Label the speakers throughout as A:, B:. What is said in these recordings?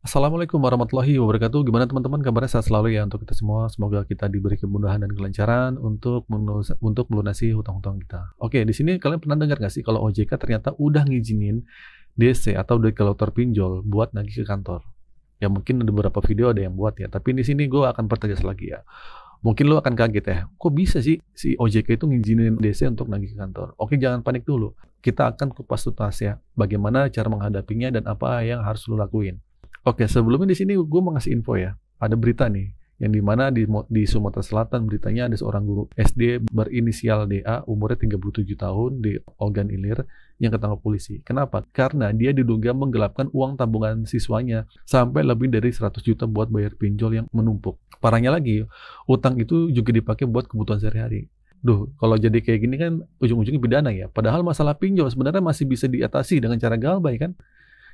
A: Assalamualaikum warahmatullahi wabarakatuh. Gimana teman-teman kabarnya sehat selalu ya untuk kita semua. Semoga kita diberi kemudahan dan kelancaran untuk melunasi hutang-hutang kita. Oke, di sini kalian pernah dengar nggak sih kalau OJK ternyata udah ngizinin DC atau deklarator pinjol buat nagih ke kantor? Ya mungkin ada beberapa video ada yang buat ya, tapi di sini gue akan pertegas lagi ya. Mungkin lo akan kaget ya, kok bisa sih si OJK itu ngizinin DC untuk nagih ke kantor? Oke, jangan panik dulu. Kita akan kupas tuntas ya, bagaimana cara menghadapinya dan apa yang harus lo lakuin. Oke, sebelumnya di sini gue mau ngasih info ya. Ada berita nih, yang dimana di Sumatera Selatan beritanya ada seorang guru SD berinisial DA, umurnya 37 tahun di Ogan Ilir, yang ketangkap polisi. Kenapa? Karena dia diduga menggelapkan uang tabungan siswanya sampai lebih dari 100 juta buat bayar pinjol yang menumpuk. Parahnya lagi, utang itu juga dipakai buat kebutuhan sehari-hari. Duh, kalau jadi kayak gini kan ujung-ujungnya pidana ya. Padahal masalah pinjol sebenarnya masih bisa diatasi dengan cara galbay kan.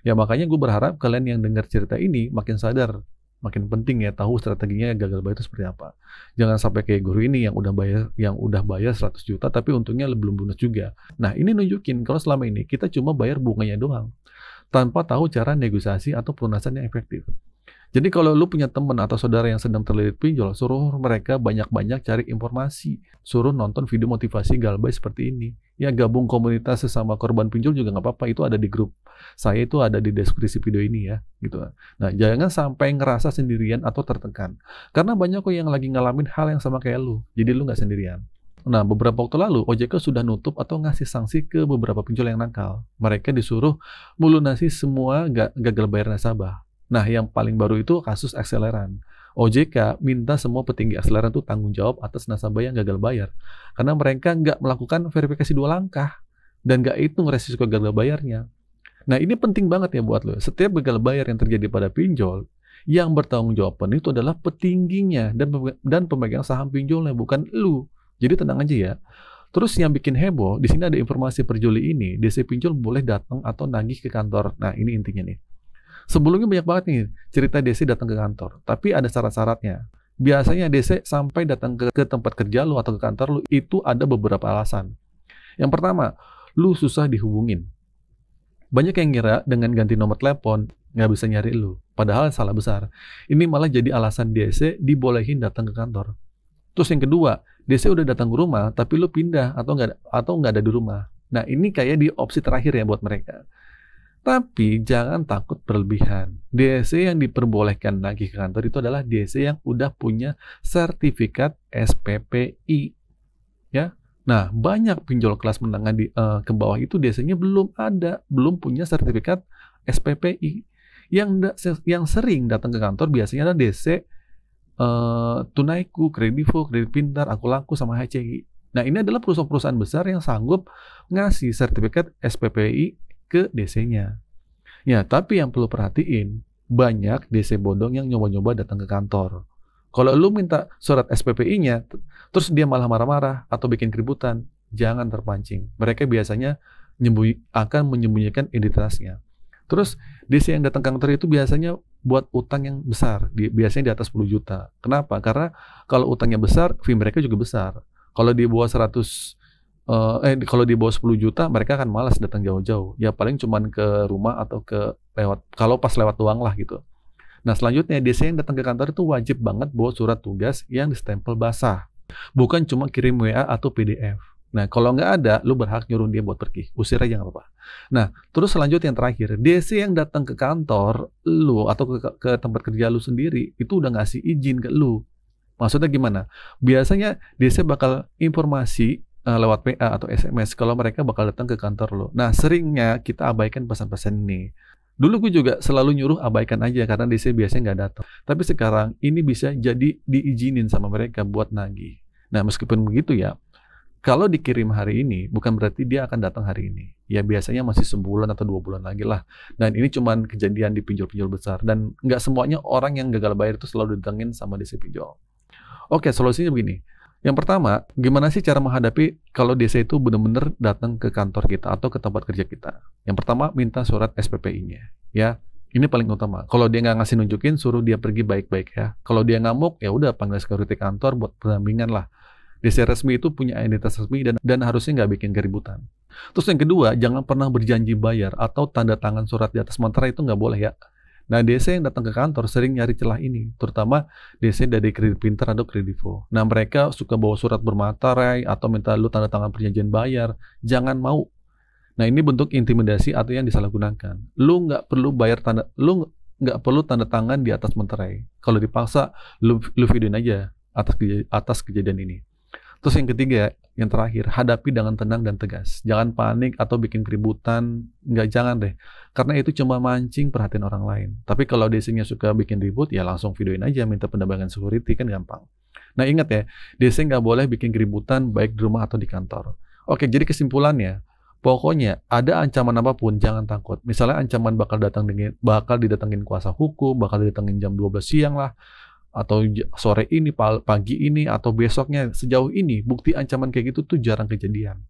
A: Ya makanya gue berharap kalian yang dengar cerita ini makin sadar, makin penting ya tahu strateginya gagal bayar itu seperti apa. Jangan sampai kayak guru ini yang udah bayar 100 juta tapi untungnya belum lunas juga. Nah, ini nunjukin kalau selama ini kita cuma bayar bunganya doang tanpa tahu cara negosiasi atau pelunasan yang efektif. Jadi kalau lu punya teman atau saudara yang sedang terlilit pinjol, suruh mereka banyak-banyak cari informasi. Suruh nonton video motivasi galbay seperti ini. Ya gabung komunitas sesama korban pinjol juga nggak apa-apa. Itu ada di grup. Saya itu ada di deskripsi video ini ya. Gitu. Nah jangan sampai ngerasa sendirian atau tertekan. Karena banyak kok yang lagi ngalamin hal yang sama kayak lu. Jadi lu nggak sendirian. Nah, beberapa waktu lalu, OJK sudah nutup atau ngasih sanksi ke beberapa pinjol yang nakal. Mereka disuruh melunasi semua gagal bayar nasabah. Nah, yang paling baru itu kasus akseleran. OJK minta semua petinggi akseleran itu tanggung jawab atas nasabah yang gagal bayar. Karena mereka nggak melakukan verifikasi 2 langkah. Dan nggak hitung resiko gagal bayarnya. Nah, ini penting banget ya buat lo. Setiap gagal bayar yang terjadi pada pinjol, yang bertanggung jawab itu adalah petingginya dan pemegang saham pinjolnya, bukan lu. Jadi tenang aja ya. Terus yang bikin heboh, di sini ada informasi per Juli ini, DC pinjol boleh datang atau nagih ke kantor. Nah, ini intinya nih. Sebelumnya banyak banget nih cerita DC datang ke kantor, tapi ada syarat-syaratnya. Biasanya DC sampai datang ke tempat kerja lu atau ke kantor lu itu ada beberapa alasan. Yang pertama, lu susah dihubungin. Banyak yang ngira dengan ganti nomor telepon nggak bisa nyari lu, padahal salah besar. Ini malah jadi alasan DC dibolehin datang ke kantor. Terus yang kedua, DC udah datang ke rumah, tapi lu pindah atau nggak ada di rumah. Nah ini kayak di opsi terakhir ya buat mereka. Tapi jangan takut berlebihan. DC yang diperbolehkan lagi ke kantor itu adalah DC yang udah punya sertifikat SPPI. Ya. Nah, banyak pinjol kelas menengah ke bawah itu DC-nya belum punya sertifikat SPPI. Yang sering datang ke kantor biasanya adalah DC Tunaiku, Kredivo, Kredit Pintar, Aku Laku, sama HCI. Nah, ini adalah perusahaan-perusahaan besar yang sanggup ngasih sertifikat SPPI ke DC-nya. Ya, tapi yang perlu perhatiin, banyak DC bodong yang nyoba-nyoba datang ke kantor. Kalau lu minta surat SPPI-nya, terus dia malah marah-marah atau bikin keributan, jangan terpancing. Mereka biasanya akan menyembunyikan identitasnya. Terus DC yang datang ke kantor itu biasanya buat utang yang besar, biasanya di atas 10 juta. Kenapa? Karena kalau utangnya besar, fee mereka juga besar. Kalau di bawah 10 juta mereka akan malas datang jauh-jauh. Ya paling cuman ke rumah atau kalau pas lewat doang lah gitu. Nah selanjutnya DC yang datang ke kantor itu wajib banget bawa surat tugas yang distempel basah. Bukan cuma kirim WA atau PDF. Nah kalau nggak ada, lu berhak nyuruh dia buat pergi. Usir aja nggak apa-apa. Nah terus selanjutnya yang terakhir, DC yang datang ke kantor lu atau ke tempat kerja lu sendiri itu udah ngasih izin ke lu. Maksudnya gimana? Biasanya DC bakal informasi lewat PA atau SMS kalau mereka bakal datang ke kantor lo. Nah, seringnya kita abaikan pesan-pesan ini. Dulu gue juga selalu nyuruh abaikan aja karena DC biasanya nggak datang. Tapi sekarang ini bisa jadi diizinin sama mereka buat nagih. Nah, meskipun begitu ya, kalau dikirim hari ini bukan berarti dia akan datang hari ini. Ya biasanya masih sebulan atau 2 bulan lagi lah. Dan ini cuman kejadian di pinjol-pinjol besar. Dan nggak semuanya orang yang gagal bayar itu selalu didatengin sama DC pinjol. Oke, solusinya begini. Yang pertama, gimana sih cara menghadapi kalau DC itu benar-benar datang ke kantor kita atau ke tempat kerja kita? Yang pertama, minta surat SPPI-nya. Ya, ini paling utama. Kalau dia nggak ngasih nunjukin, suruh dia pergi baik-baik ya. Kalau dia ngamuk, ya udah panggil security kantor buat pendampingan lah. DC resmi itu punya identitas resmi dan harusnya nggak bikin keributan. Terus yang kedua, jangan pernah berjanji bayar atau tanda tangan surat di atas mantra itu nggak boleh ya. Nah, DC yang datang ke kantor sering nyari celah ini, terutama DC dari kredit pintar atau kredivo. Nah, mereka suka bawa surat bermaterai atau minta lu tanda tangan perjanjian bayar. Jangan mau. Nah, ini bentuk intimidasi atau yang disalahgunakan. Lu nggak perlu tanda tangan di atas materai. Kalau dipaksa, lu videoin aja atas kejadian ini. Terus yang ketiga, yang terakhir, hadapi dengan tenang dan tegas. Jangan panik atau bikin keributan, jangan deh. Karena itu cuma mancing perhatian orang lain. Tapi kalau DC-nya suka bikin ribut, ya langsung videoin aja, minta pendampingan security, kan gampang. Nah ingat ya, DC nggak boleh bikin keributan baik di rumah atau di kantor. Oke, jadi kesimpulannya, pokoknya ada ancaman apapun, jangan takut. Misalnya ancaman bakal didatengin kuasa hukum, bakal didatengin jam 12 siang lah, atau sore ini, pagi ini, atau besoknya. Sejauh ini, bukti ancaman kayak gitu tuh jarang kejadian.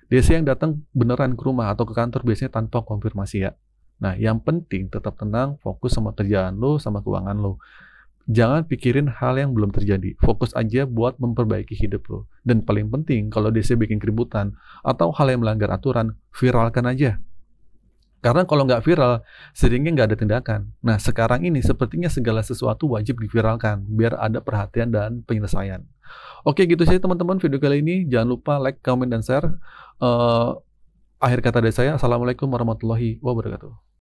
A: DC yang datang beneran ke rumah atau ke kantor biasanya tanpa konfirmasi ya. Nah, yang penting tetap tenang, fokus sama kerjaan lo, sama keuangan lo. Jangan pikirin hal yang belum terjadi. Fokus aja buat memperbaiki hidup lo. Dan paling penting, kalau DC bikin keributan atau hal yang melanggar aturan, viralkan aja. Karena kalau nggak viral, seringnya nggak ada tindakan. Nah, sekarang ini sepertinya segala sesuatu wajib diviralkan, biar ada perhatian dan penyelesaian. Oke, gitu saja teman-teman video kali ini. Jangan lupa like, comment, dan share. Akhir kata dari saya, Assalamualaikum warahmatullahi wabarakatuh.